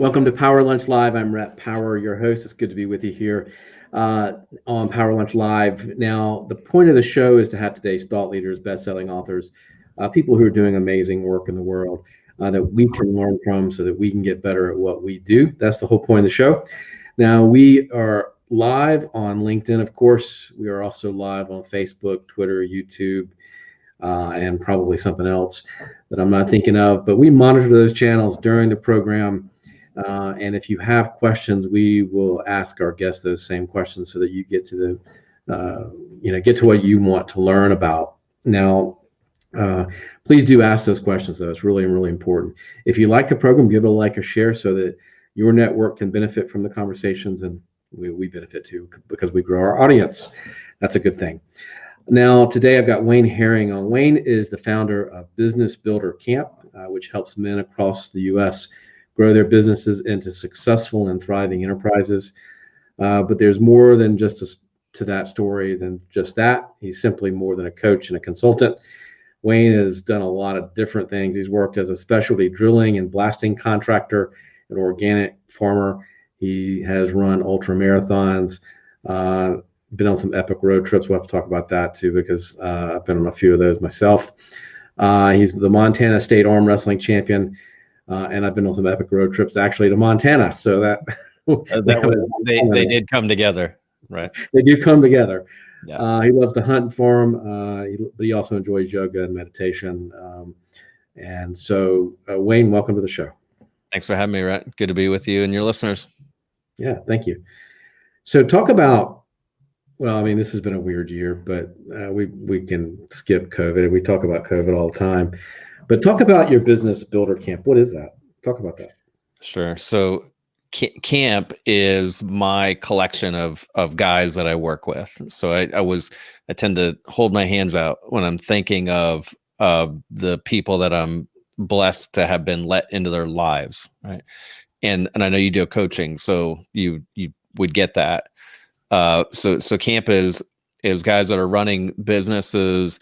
Welcome to Power Lunch Live. I'm Rhett Power, your host. It's good to be with you here on Power Lunch Live. Now, the point of the show is to have today's thought leaders, best-selling authors, people who are doing amazing work in the world that we can learn from so that we can get better at what we do. That's the whole point of the show. Now, we are live on LinkedIn, of course. We are also live on Facebook, Twitter, YouTube, and probably something else that I'm not thinking of. But we monitor those channels during the program. And if you have questions, we will ask our guests those same questions so that you get to get to what you want to learn about. Now, please do ask those questions, though. It's really, really important. If you like the program, give it a like or share so that your network can benefit from the conversations, and we benefit too because we grow our audience. That's a good thing. Now, today I've got Wayne Herring on. Wayne is the founder of Business Builder Camp, which helps men across the U.S. grow their businesses into successful and thriving enterprises. But there's more than to that story than just that. He's simply more than a coach and a consultant. Wayne has done a lot of different things. He's worked as a specialty drilling and blasting contractor, an organic farmer. He has run ultra marathons, been on some epic road trips. We'll have to talk about that too, because I've been on a few of those myself. He's the Montana State Arm Wrestling Champion. And I've been on some epic road trips actually to Montana. So they did come together, right? They do come together. Yeah. He loves to hunt and farm, but he also enjoys yoga and meditation. And so, Wayne, welcome to the show. Thanks for having me, Rhett. Good to be with you and your listeners. Yeah, thank you. So talk about, well, I mean, this has been a weird year, but we can skip COVID. We talk about COVID all the time. But talk about your Business Builder Camp. What is that? Talk about that. Sure. So camp is my collection of guys that I work with. So I tend to hold my hands out when I'm thinking of the people that I'm blessed to have been let into their lives, right? And I know you do coaching, so you would get that. So camp is guys that are running businesses,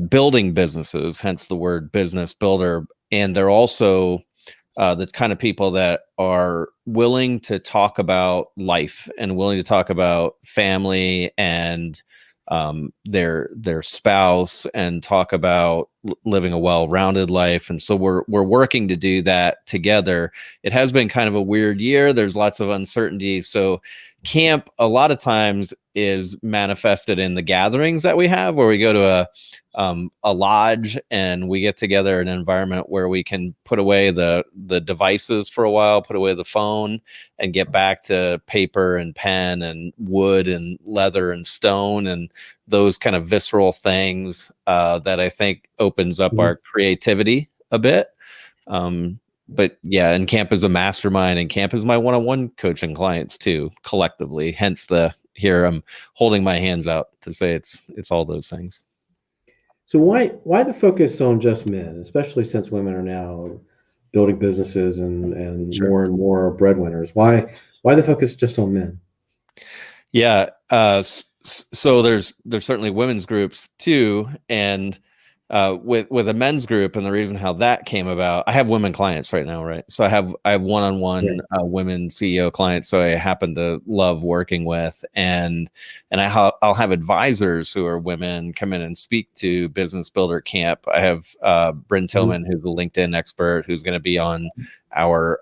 building businesses, hence the word business builder. And they're also the kind of people that are willing to talk about life and willing to talk about family and their spouse and talk about living a well-rounded life. And so we're working to do that together. It has been kind of a weird year. There's lots of uncertainty. So camp a lot of times is manifested in the gatherings that we have, where we go to a lodge and we get together in an environment where we can put away the devices for a while, put away the phone, and get back to paper and pen and wood and leather and stone and those kind of visceral things that I think opens up our creativity a bit. But yeah, and camp is a mastermind, and camp is my one-on-one coaching clients too, collectively. Hence here I'm holding my hands out to say it's all those things. So why the focus on just men, especially since women are now building businesses and Sure. more and more breadwinners? Why the focus just on men? Yeah. So there's certainly women's groups too, and with a men's group, and the reason how that came about, I have women clients right now, right? So I have one-on-one women CEO clients, so I happen to love working with, and I'll have advisors who are women come in and speak to Business Builder Camp. I have Bryn Tillman, who's a LinkedIn expert, who's going to be on our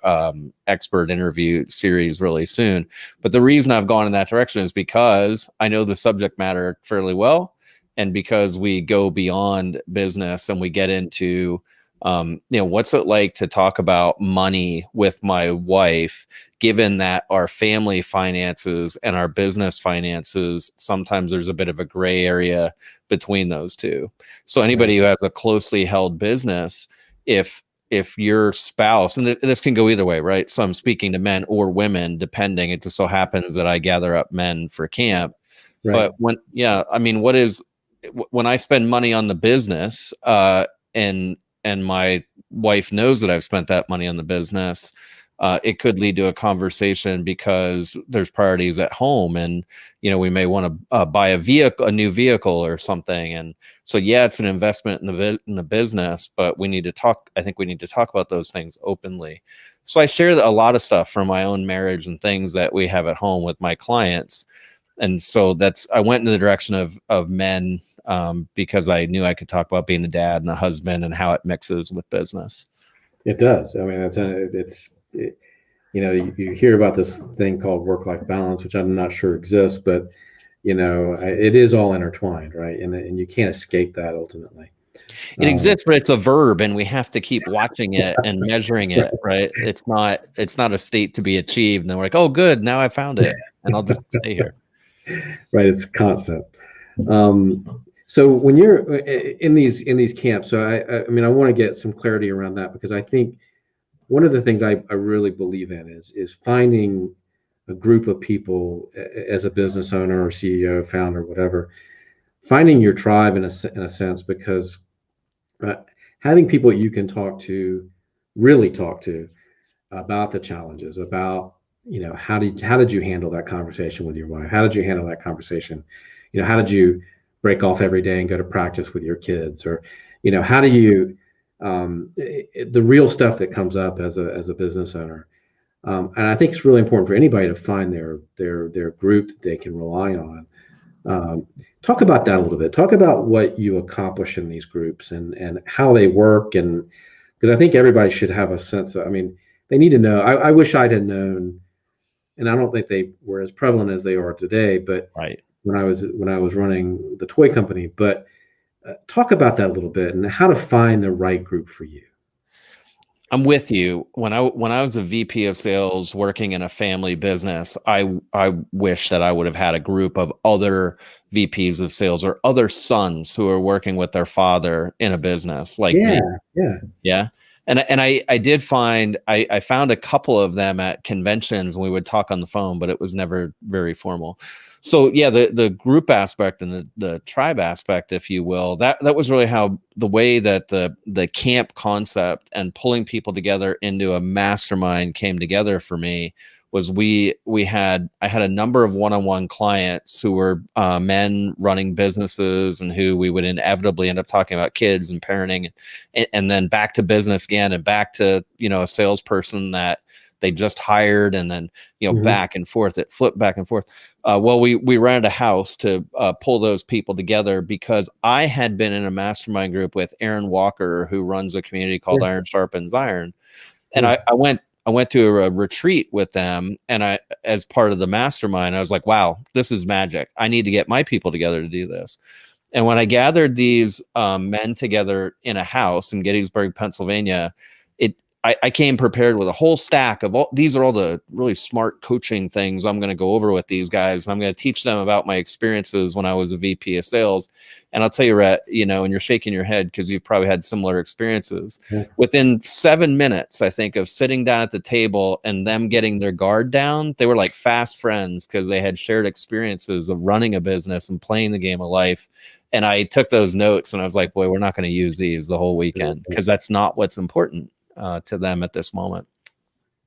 expert interview series really soon. But the reason I've gone in that direction is because I know the subject matter fairly well. And because we go beyond business and we get into, what's it like to talk about money with my wife, given that our family finances and our business finances, sometimes there's a bit of a gray area between those two. So anybody who has a closely held business, if your spouse, and this can go either way, right? So I'm speaking to men or women, depending. It just so happens that I gather up men for camp. Right. But when I spend money on the business, and my wife knows that I've spent that money on the business, It could lead to a conversation because there's priorities at home, and we may want to buy a new vehicle or something. And so, yeah, it's an investment in the business, but we need to talk. I think we need to talk about those things openly. So I share a lot of stuff from my own marriage and things that we have at home with my clients. And so I went in the direction of men, because I knew I could talk about being a dad and a husband and how it mixes with business. It does. I mean, you hear about this thing called work-life balance, which I'm not sure exists, but it is all intertwined, right? And you can't escape that ultimately. It exists, but it's a verb, and we have to keep watching it and measuring it, right? It's not a state to be achieved. And then we're like, oh, good, now I found it, and I'll just stay here. Right, it's constant. So when you're in these camps, so I mean, I want to get some clarity around that, because I think one of the things I really believe in is finding a group of people as a business owner or CEO, founder, whatever, finding your tribe in a sense, because having people you can really talk to about the challenges, about how did you handle that conversation with your wife? How did you handle that conversation? How did you break off every day and go to practice with your kids? Or how do you the real stuff that comes up as a business owner? And I think it's really important for anybody to find their group that they can rely on. Talk about that a little bit. Talk about what you accomplish in these groups and how they work, and because I think everybody should have a sense of, I mean, they need to know. I wish I'd have known, and I don't think they were as prevalent as they are today, but right. when I was running the toy company. But talk about that a little bit and how to find the right group for you. I'm with you. When I was a VP of sales working in a family business, I wish that I would have had a group of other VPs of sales or other sons who are working with their father in a business like me. Yeah. And I did find, I found a couple of them at conventions, and we would talk on the phone, but it was never very formal. So yeah, the group aspect and the tribe aspect, if you will, that was really how the way that the camp concept and pulling people together into a mastermind came together for me. Was I had a number of one-on-one clients who were men running businesses, and who we would inevitably end up talking about kids and parenting, and then back to business again, and back to a salesperson that they just hired, and then back and forth. It flipped back and forth. Well, we rented a house to pull those people together, because I had been in a mastermind group with Aaron Walker, who runs a community called Iron Sharpens Iron, and I went to a retreat with them, and as part of the mastermind, I was like, wow, this is magic. I need to get my people together to do this. And when I gathered these men together in a house in Gettysburg, Pennsylvania, I came prepared with a whole stack of these are all the really smart coaching things I'm going to go over with these guys. I'm going to teach them about my experiences when I was a VP of sales. And I'll tell you, Rhett, and you're shaking your head because you've probably had similar experiences. Yeah. Within 7 minutes, I think, of sitting down at the table and them getting their guard down, they were like fast friends, because they had shared experiences of running a business and playing the game of life. And I took those notes, and I was like, boy, we're not going to use these the whole weekend, because that's not what's important to them at this moment.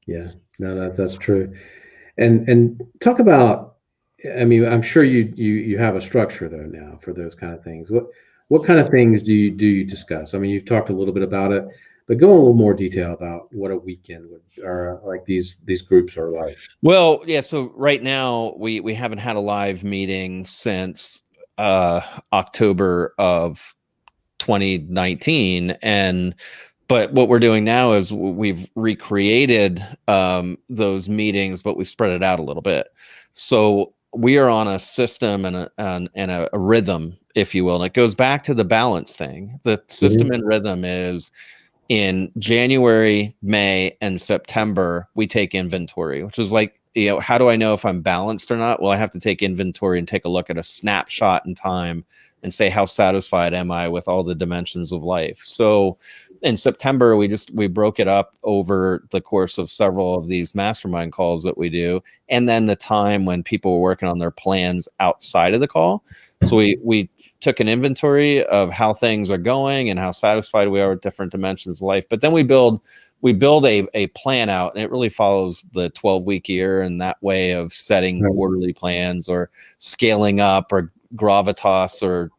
Yeah, no, that's true. And talk about, I mean, I'm sure you have a structure though now for those kind of things. What kind of things do you discuss? I mean, you've talked a little bit about it, but go in a little more detail about what a weekend or like these groups are like. Well, yeah. So right now we haven't had a live meeting since October of 2019, but what we're doing now is we've recreated those meetings, but we spread it out a little bit. So we are on a system and a rhythm, if you will. And it goes back to the balance thing. The system and rhythm is in January, May, and September, we take inventory, which is like, how do I know if I'm balanced or not? Well, I have to take inventory and take a look at a snapshot in time and say, how satisfied am I with all the dimensions of life? So in September, we broke it up over the course of several of these mastermind calls that we do. And then the time when people were working on their plans outside of the call. So we took an inventory of how things are going and how satisfied we are with different dimensions of life. But then we build a plan out, and it really follows the 12-week year and that way of setting quarterly plans or scaling up or gravitas or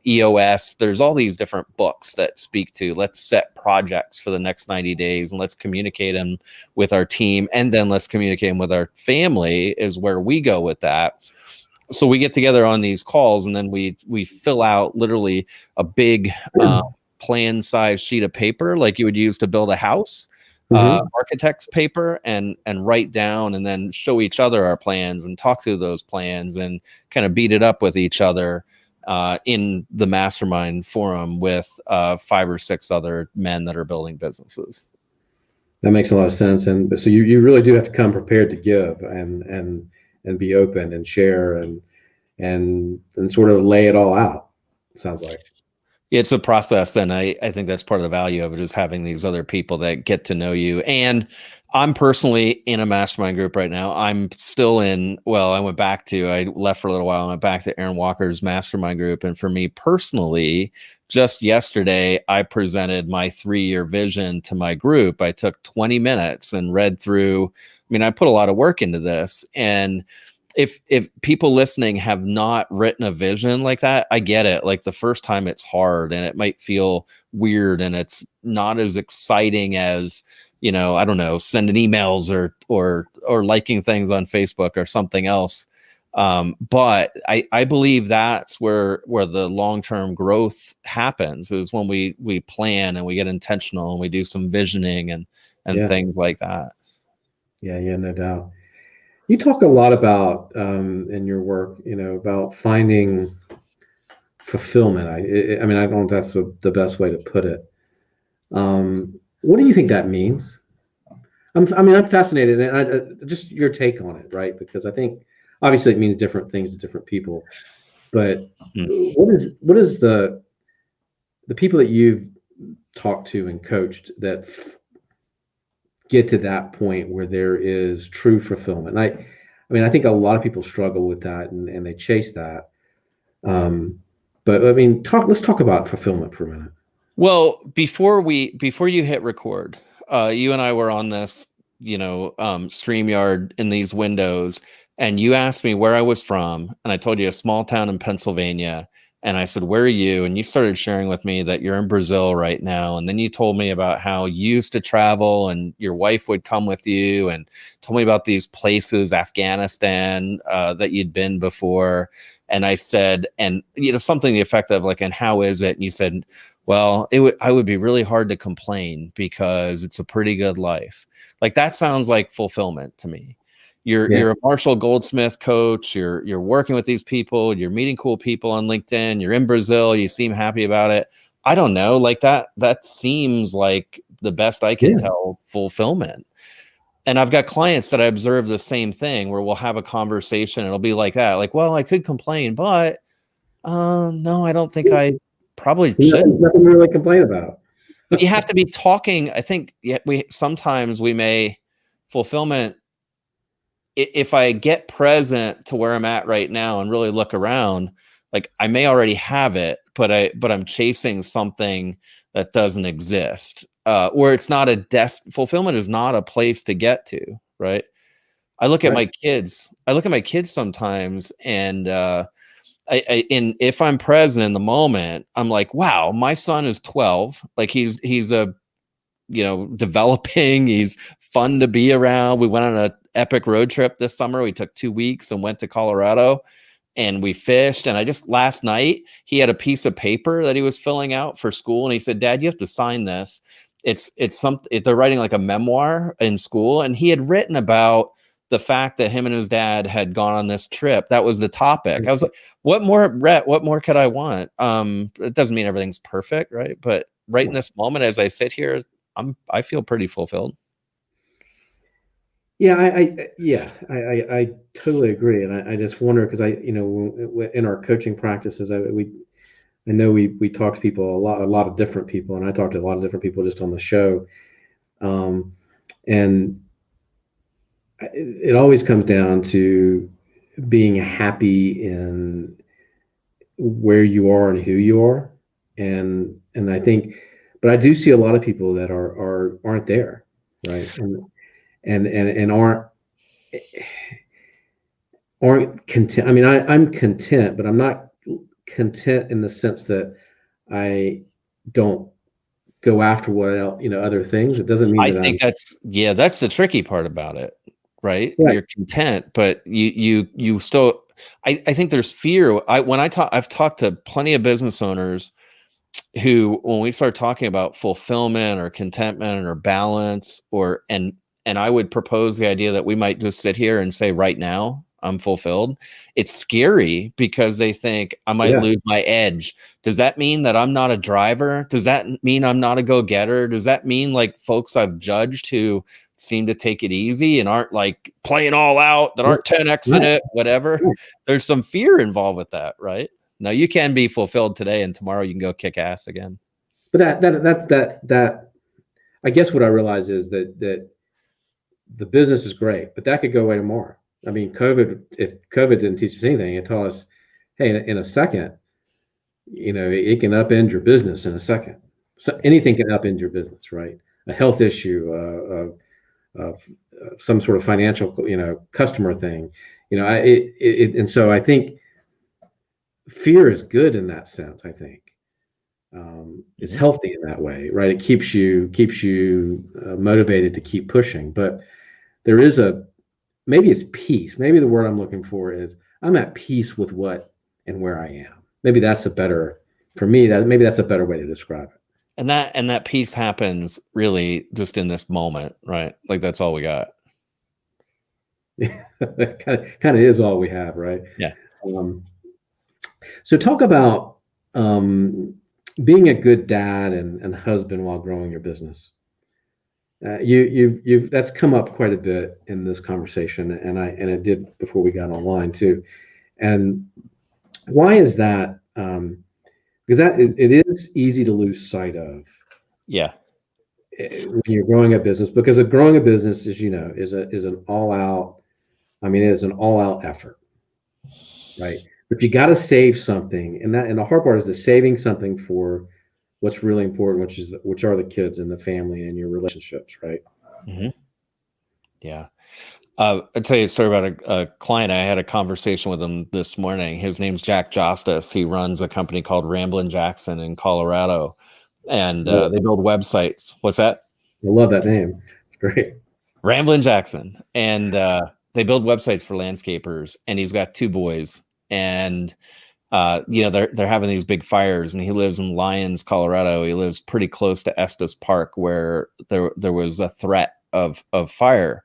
EOS. There's all these different books that speak to let's set projects for the next 90 days and let's communicate them with our team, and then let's communicate them with our family is where we go with that. So we get together on these calls, and then we fill out literally a big plan size sheet of paper like you would use to build a house, architect's paper, and write down and then show each other our plans and talk through those plans and kind of beat it up with each other in the Mastermind forum with 5 or 6 other men that are building businesses. That makes a lot of sense. And so you really do have to come prepared to give and be open and share and sort of lay it all out, it sounds like. It's a process, and I think that's part of the value of it, is having these other people that get to know you. And I'm personally in a mastermind group right now. I'm still in, I left for a little while. I went back to Aaron Walker's mastermind group. And for me personally, just yesterday, I presented my 3-year vision to my group. I took 20 minutes and read through. I put a lot of work into this. And if people listening have not written a vision like that, I get it. Like the first time it's hard and it might feel weird and it's not as exciting as, I don't know, sending emails or liking things on Facebook or something else. But I believe that's where the long-term growth happens, is when we plan and we get intentional and we do some visioning and things like that. Yeah, no doubt. You talk a lot about in your work, about finding fulfillment. I don't know if that's the best way to put it. What do you think that means? I'm fascinated, and just your take on it, right? Because I think obviously it means different things to different people. But what is the people that you've talked to and coached that get to that point where there is true fulfillment? And I think a lot of people struggle with that and they chase that. But let's talk about fulfillment for a minute. Well, before you hit record, you and I were on this, StreamYard in these windows, and you asked me where I was from, and I told you a small town in Pennsylvania. And I said, where are you? And you started sharing with me that you're in Brazil right now. And then you told me about how you used to travel and your wife would come with you, and told me about these places, Afghanistan, that you'd been before. And I said, and something to the effect of like, and how is it? And you said, well, I would be really hard to complain because it's a pretty good life. Like that sounds like fulfillment to me. You're a Marshall Goldsmith coach. You're working with these people. You're meeting cool people on LinkedIn. You're in Brazil. You seem happy about it. I don't know, like that seems like the best I can tell fulfillment. And I've got clients that I observe the same thing, where we'll have a conversation. And it'll be like that. Like, well, I could complain, but no, I don't think I probably should. Nothing to really complain about. But you have to be talking. I think sometimes we may fulfillment. If I get present to where I'm at right now and really look around, like I may already have it, but I'm chasing something that doesn't exist. Where it's not fulfillment is not a place to get to, right? I look at my kids. I look at my kids sometimes, and if I'm present in the moment, I'm like, wow, my son is 12. Like he's a developing. He's fun to be around. We went on an epic road trip this summer. We took 2 weeks and went to Colorado, and we fished. And last night, he had a piece of paper that he was filling out for school. And he said, Dad, you have to sign this. They're writing like a memoir in school. And he had written about the fact that him and his dad had gone on this trip. That was the topic. I was like, what more, Rhett, what more could I want? It doesn't mean everything's perfect, right? But right in this moment, as I sit here, I feel pretty fulfilled. Yeah, I totally agree, and I just wonder, because in our coaching practices, I know we talk to people a lot of different people, and I talk to a lot of different people just on the show, and it always comes down to being happy in where you are and who you are, and I think, but I do see a lot of people that aren't there, right, and aren't content. I mean, I'm content, but I'm not content in the sense that I don't go after other things. It doesn't mean I that think I'm that's the tricky part about it, right? right. You're content, but you still. I think there's fear. I've talked to plenty of business owners who, when we start talking about fulfillment or contentment or balance, and I would propose the idea that we might just sit here and say, right now I'm fulfilled. It's scary because they think I might Yeah, lose my edge. Does that mean that I'm not a driver? Does that mean I'm not a go-getter? Does that mean, like, folks I've judged who seem to take it easy and aren't like playing all out, that right, aren't 10x in right, it, whatever? right. There's some fear involved with that, right? No, you can be fulfilled today, and tomorrow you can go kick ass again. But that I guess what I realize is that the business is great, but that could go away tomorrow. I mean, if COVID didn't teach us anything, it taught us, hey, in a second, it can upend your business in a second. So anything can upend your business, right? A health issue, of some sort of financial, customer thing, and so I think fear is good in that sense. I think it's Mhm. healthy in that way, right? It keeps you motivated to keep pushing. But there is maybe it's peace. Maybe the word I'm looking for is I'm at peace with what and where I am. Maybe that's a better for me. Maybe that's a better way to describe And that piece happens really just in this moment, right? Like, that's all we got. it. Kind of is all we have, right? Yeah. Um, so talk about being a good dad and husband while growing your business. You've that's come up quite a bit in this conversation, and it did before we got online too. And why is that? Because it is easy to lose sight of Yeah. when you're growing a business. Because growing a business, as you know, is an all out. I mean, it is an all out effort, right? But you got to save something, and the hard part is the saving something for what's really important, which are the kids and the family and your relationships, right? Mhm. Yeah. I'll tell you a story about a client. I had a conversation with him this morning. His name's Jack Justice. He runs a company called Ramblin' Jackson in Colorado, and Love they build websites. What's that? I love that name. It's great. Ramblin' Jackson. And they build websites for landscapers. And he's got two boys. And they're having these big fires, and he lives in Lyons, Colorado. He lives pretty close to Estes Park, where there was a threat of fire.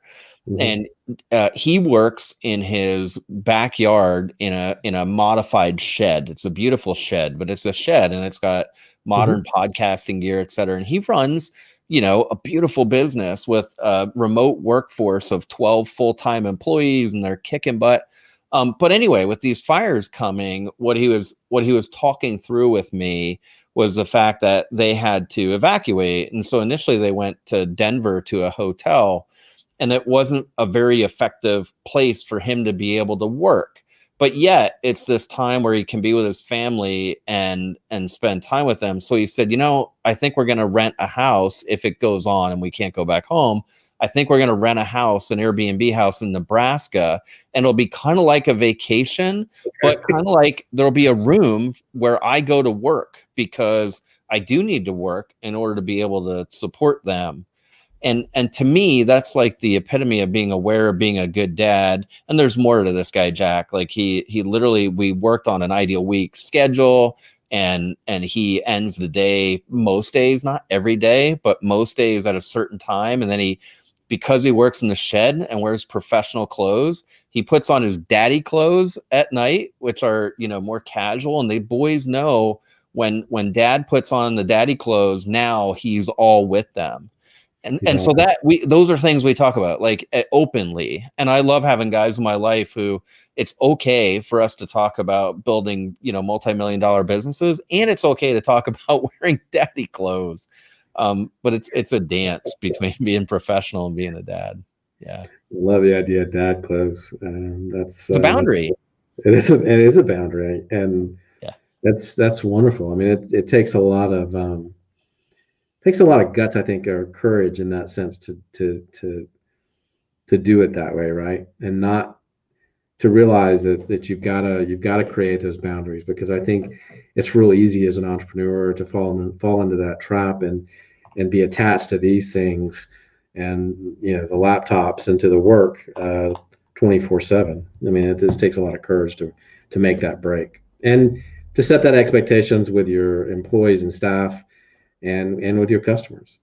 Mhm. And he works in his backyard in a modified shed. It's a beautiful shed, but it's a shed, and it's got modern Mhm. podcasting gear, et cetera. And he runs, a beautiful business with a remote workforce of 12 full-time employees, and they're kicking butt. But anyway, with these fires coming, what he was talking through with me was the fact that they had to evacuate. And so initially they went to Denver to a hotel, and it wasn't a very effective place for him to be able to work. But yet it's this time where he can be with his family and spend time with them. So he said, I think we're going to rent a house if it goes on and we can't go back home. I think we're going to rent a house, an Airbnb house in Nebraska, and it'll be kind of like a vacation, but kind of like there'll be a room where I go to work because I do need to work in order to be able to support them. And to me, that's like the epitome of being aware of being a good dad. And there's more to this guy, Jack. Like, he literally, we worked on an ideal week schedule, and he ends the day most days, not every day, but most days at a certain time. And then because he works in the shed and wears professional clothes, he puts on his daddy clothes at night, which are, more casual. And the boys know when dad puts on the daddy clothes, now he's all with them. And so Exactly. those are things we talk about, like, openly. And I love having guys in my life who it's okay for us to talk about building, multi-million dollar businesses, and it's okay to talk about wearing daddy clothes. But it's a dance between being professional and being a dad. Yeah. Love the idea of dad clothes. It's a That's boundary. it is a boundary, and Yeah. That's wonderful. I mean, it takes a lot of guts, I think, or courage in that sense to do it that way, right? And not to realize that you've got to create those boundaries, because I think it's real easy as an entrepreneur to fall into that trap and be attached to these things, and the laptops and to the work 24/7. I mean, it just takes a lot of courage to make that break, and to set that expectations with your employees and staff, and with your customers.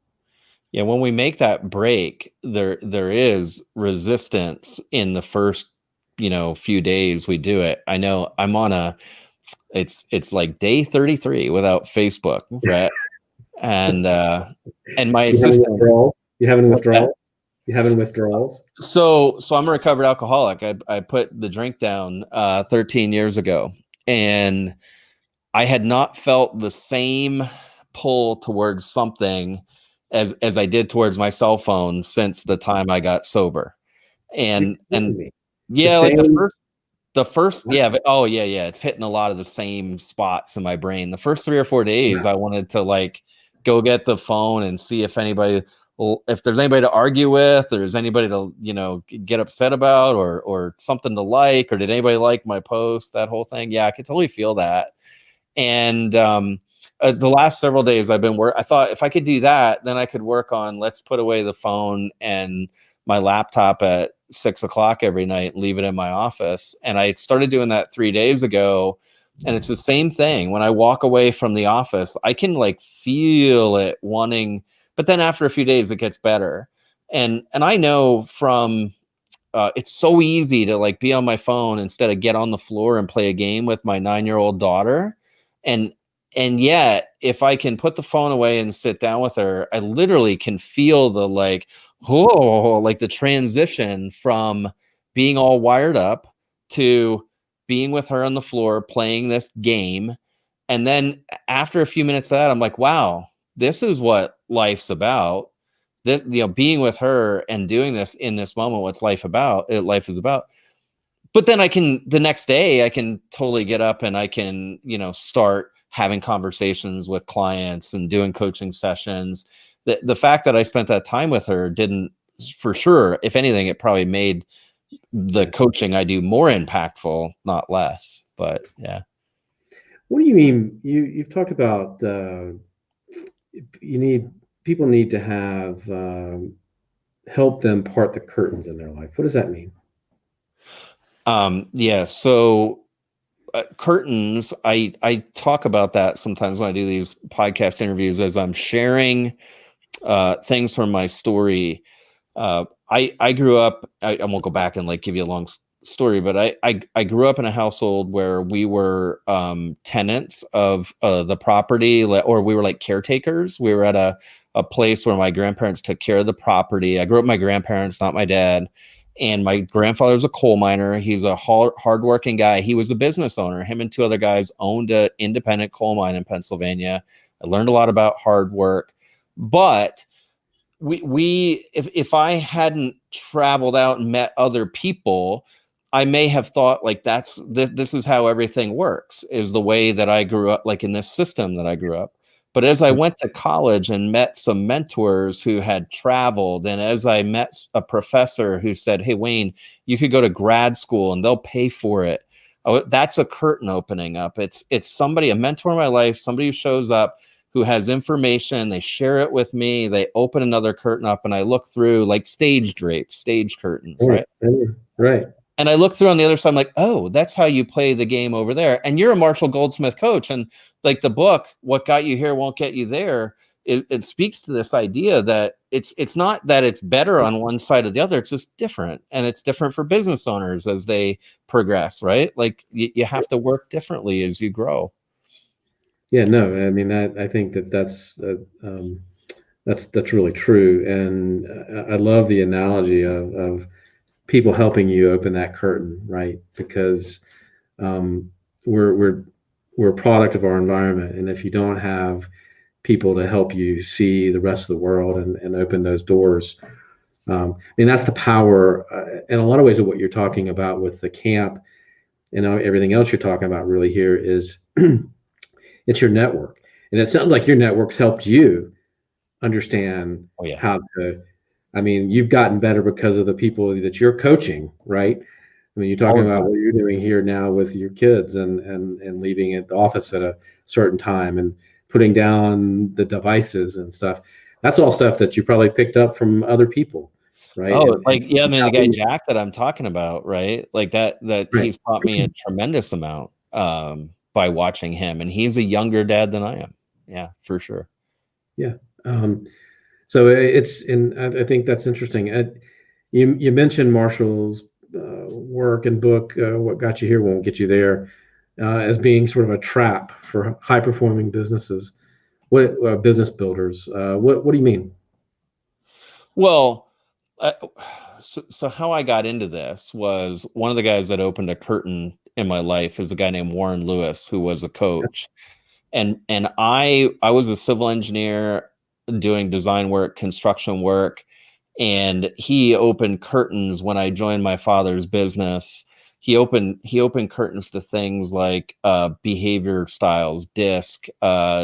Yeah, when we make that break, there is resistance in the first, few days we do it. I know I'm on it's like day 33 without Facebook, Rhett. And my You having assistant. withdrawals? You having What's that? withdrawals? You having withdrawals? So I'm a recovered alcoholic. I put the drink down 13 years ago, and I had not felt the same pull towards something as I did towards my cell phone since the time I got sober. You're And kidding me. The yeah, like same. the first yeah, oh yeah, it's hitting a lot of the same spots in my brain. The first 3 or 4 days I wanted to like go get the phone and see if if there's anybody to argue with, or there's anybody to, get upset about, or something to like, or did anybody like my post, that whole thing. Yeah, I could totally feel that. And the last several days I've been I thought if I could do that, then I could work on, let's put away the phone and my laptop at 6 o'clock every night, leave it in my office. And I started doing that 3 days ago. And it's the same thing. When I walk away from the office, I can like feel it wanting, but then after a few days, it gets better. And I know from, it's so easy to like be on my phone instead of get on the floor and play a game with my 9-year-old daughter. And yet, if I can put the phone away and sit down with her, I literally can feel the like, oh, like the transition from being all wired up to being with her on the floor playing this game. And then after a few minutes of that, I'm like, wow, this is what life's about. This, being with her and doing this in this moment, what's life about? Life is about. But then the next day, I can totally get up and I can, start having conversations with clients and doing coaching sessions. The fact that I spent that time with her didn't, for sure, if anything, it probably made the coaching I do more impactful, not less. But yeah. What do you mean? You've talked about people need to have help them part the curtains in their life. What does that mean? Yeah. So curtains, I talk about that sometimes when I do these podcast interviews, as I'm sharing things from my story. I grew up, I won't go back and like give you a long story, but I grew up in a household where we were tenants of the property, or we were like caretakers. We were at a place where my grandparents took care of the property. I grew up with my grandparents, not my dad. And my grandfather was a coal miner. He's a hardworking guy. He was a business owner. Him and 2 other guys owned an independent coal mine in Pennsylvania. I learned a lot about hard work. But if I hadn't traveled out and met other people, I may have thought like this is how everything works, is the way that I grew up, like in this system that I grew up. But as I went to college and met some mentors who had traveled, and as I met a professor who said, hey, Wayne, you could go to grad school and they'll pay for it. Oh, that's a curtain opening up. It's somebody, a mentor in my life, somebody who shows up, who has information, they share it with me, they open another curtain up, and I look through like stage drapes, stage curtains, right? Right. And I look through on the other side, I'm like, oh, that's how you play the game over there. And you're a Marshall Goldsmith coach. And like the book, What Got You Here Won't Get You There, it speaks to this idea that it's not that it's better on one side or the other. It's just different. And it's different for business owners as they progress, right? Like you have to work differently as you grow. Yeah, no, I mean, I think that's really true. And I love the analogy of people helping you open that curtain, right? Because we're a product of our environment, and if you don't have people to help you see the rest of the world and open those doors, I mean, that's the power in a lot of ways of what you're talking about with the camp and everything else you're talking about really here is It's your network. And it sounds like your network's helped you understand Oh yeah. how to, I mean, you've gotten better because of the people that you're coaching, right? I mean, you're All talking the about time. what you're doing here now with your kids and leaving at the office at a certain time and putting down the devices and stuff. That's all stuff that you probably picked up from other people, right? Oh, And like, yeah, I mean, how the guy we, Jack that I'm talking about, right? Like that right. he's taught me a tremendous amount by watching him, and he's a younger dad than I am. Yeah, for sure. Yeah. Um, so it's, and I think that's interesting. You mentioned Marshall's work and book, What Got You Here Won't Get You There, as being sort of a trap for high performing businesses. What business builders? What do you mean? Well, uh, so how I got into this was one of the guys that opened a curtain in my life is a guy named Warren Lewis, who was a coach. And I was a civil engineer doing design work, construction work, and he opened curtains when I joined my father's business. He opened curtains to things like behavior styles, disc,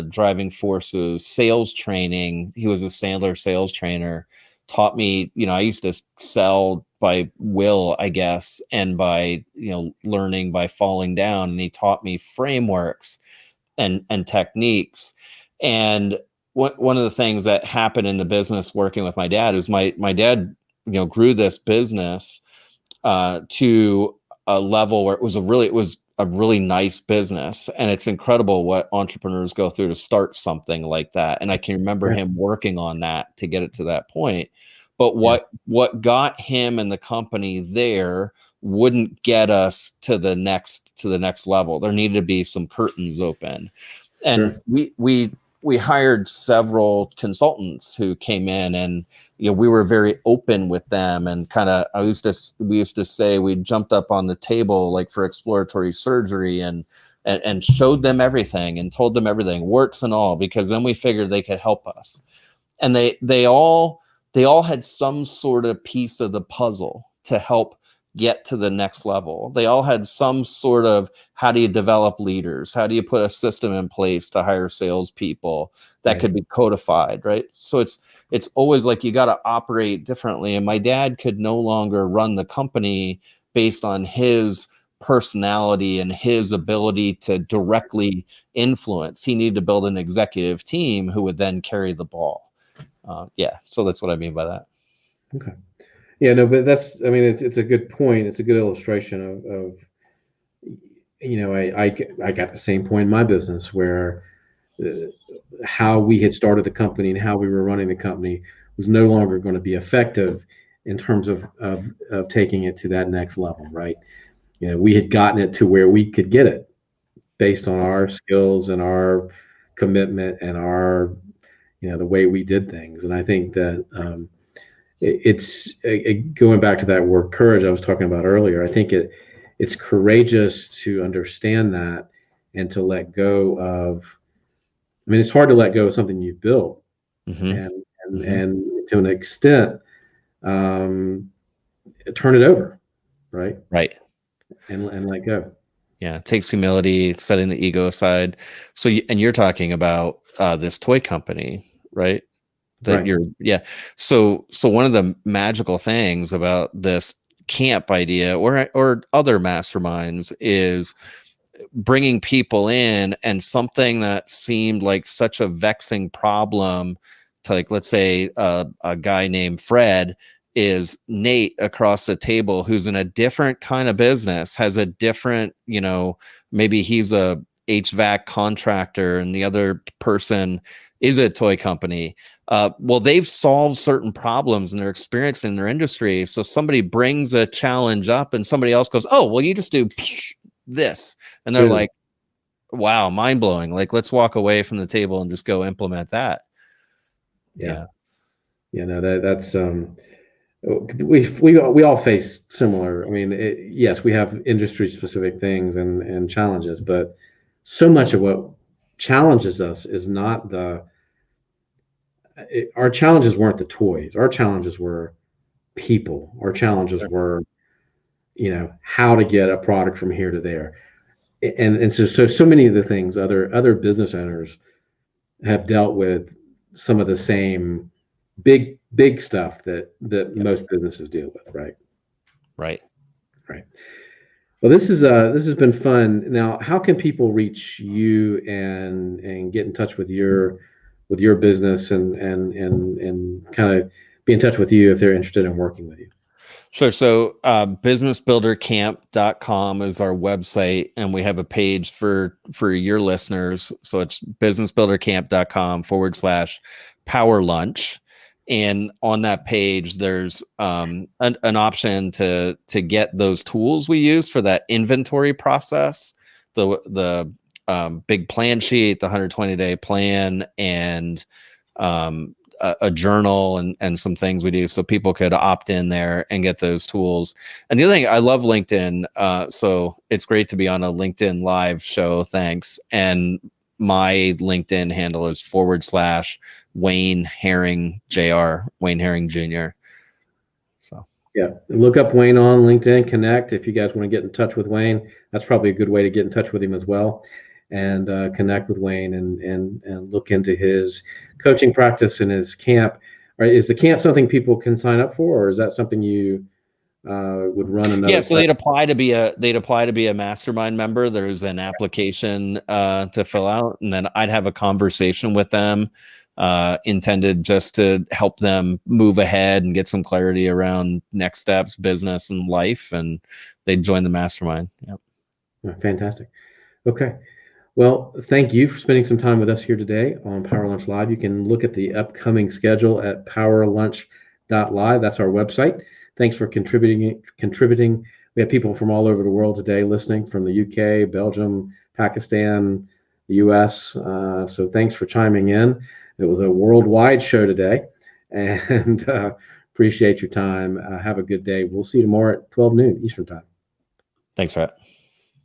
driving forces, sales training. He was a Sandler sales trainer. Taught me, I used to sell by will, I guess, and by learning by falling down. And he taught me frameworks and techniques. And one of the things that happened in the business working with my dad is my dad grew this business to a level where it was a really nice business. And it's incredible what entrepreneurs go through to start something like that. And I can remember Right. him working on that to get it to that point. But Yeah. what got him and the company there wouldn't get us to the next level. There needed to be some curtains open. And Sure. we hired several consultants who came in, and we were very open with them, and kind of we used to say we jumped up on the table like for exploratory surgery and showed them everything and told them everything, warts and all, because then we figured they could help us. And they all had some sort of piece of the puzzle to help get to the next level. They all had some sort of, how do you develop leaders? How do you put a system in place to hire salespeople that Right. could be codified, right? So it's always like you got to operate differently. And my dad could no longer run the company based on his personality and his ability to directly influence. He needed to build an executive team who would then carry the ball. Yeah, so that's what I mean by that. Okay. Yeah. No, but I mean, it's a good point. It's a good illustration of I got the same point in my business where uh, how we had started the company and how we were running the company was no longer going to be effective in terms of taking it to that next level, right? We had gotten it to where we could get it based on our skills and our commitment and our, the way we did things. And I think that going back to that word courage I was talking about earlier. I think it's courageous to understand that and to let go of. I mean, it's hard to let go of something you've built, Mm-hmm. and and Mm-hmm. and to an extent, um, turn it over, right, Right. and let go. Yeah, it takes humility, setting the ego aside. So, and you're talking about this toy company, right? That Right. you're, yeah. So one of the magical things about this camp idea or other masterminds is bringing people in, and something that seemed like such a vexing problem to, like, let's say a guy named Fred is Nate across the table, who's in a different kind of business, has a different, maybe he's a HVAC contractor and the other person is a toy company. Well, they've solved certain problems and they're experienced in their industry. So somebody brings a challenge up and somebody else goes, oh, well, you just do this. And they're Boom. like, wow, mind blowing. Like, let's walk away from the table and just go implement that. Yeah. Yeah. Yeah. No, that's we all face similar. I mean, yes, we have industry specific things and challenges, but so much of what challenges us is not our challenges weren't the toys. Our challenges were people. Our challenges Sure. were, how to get a product from here to there. and so many of the things other business owners have dealt with some of the same big stuff that most businesses deal with, right? Right. Right. Well, this has been fun. Now, how can people reach you and get in touch with your business and kind of be in touch with you if they're interested in working with you? Sure. So businessbuildercamp.com is our website, and we have a page for your listeners. So it's businessbuildercamp.com/power lunch. And on that page, there's an option to get those tools we use for that inventory process, the big plan sheet, the 120-day plan, and a journal and some things we do, so people could opt in there and get those tools. And the other thing, I love LinkedIn. So it's great to be on a LinkedIn live show. Thanks. And my LinkedIn handle is /Wayne Herring Jr. Wayne Herring Jr. So yeah, look up Wayne on LinkedIn, connect. If you guys want to get in touch with Wayne, that's probably a good way to get in touch with him as well, and connect with Wayne and look into his coaching practice and his camp. Right, is the camp something people can sign up for, or is that something you would run another? Yeah, so they'd apply to be a mastermind member. There's an application to fill out, and then I'd have a conversation with them intended just to help them move ahead and get some clarity around next steps, business and life, and they'd join the mastermind. Yep. Fantastic. Okay. Well, thank you for spending some time with us here today on Power Lunch Live. You can look at the upcoming schedule at powerlunch.live. That's our website. Thanks for contributing. We have people from all over the world today listening, from the UK, Belgium, Pakistan, the US. So thanks for chiming in. It was a worldwide show today, and appreciate your time. Have a good day. We'll see you tomorrow at 12 noon Eastern Time. Thanks, Rhett.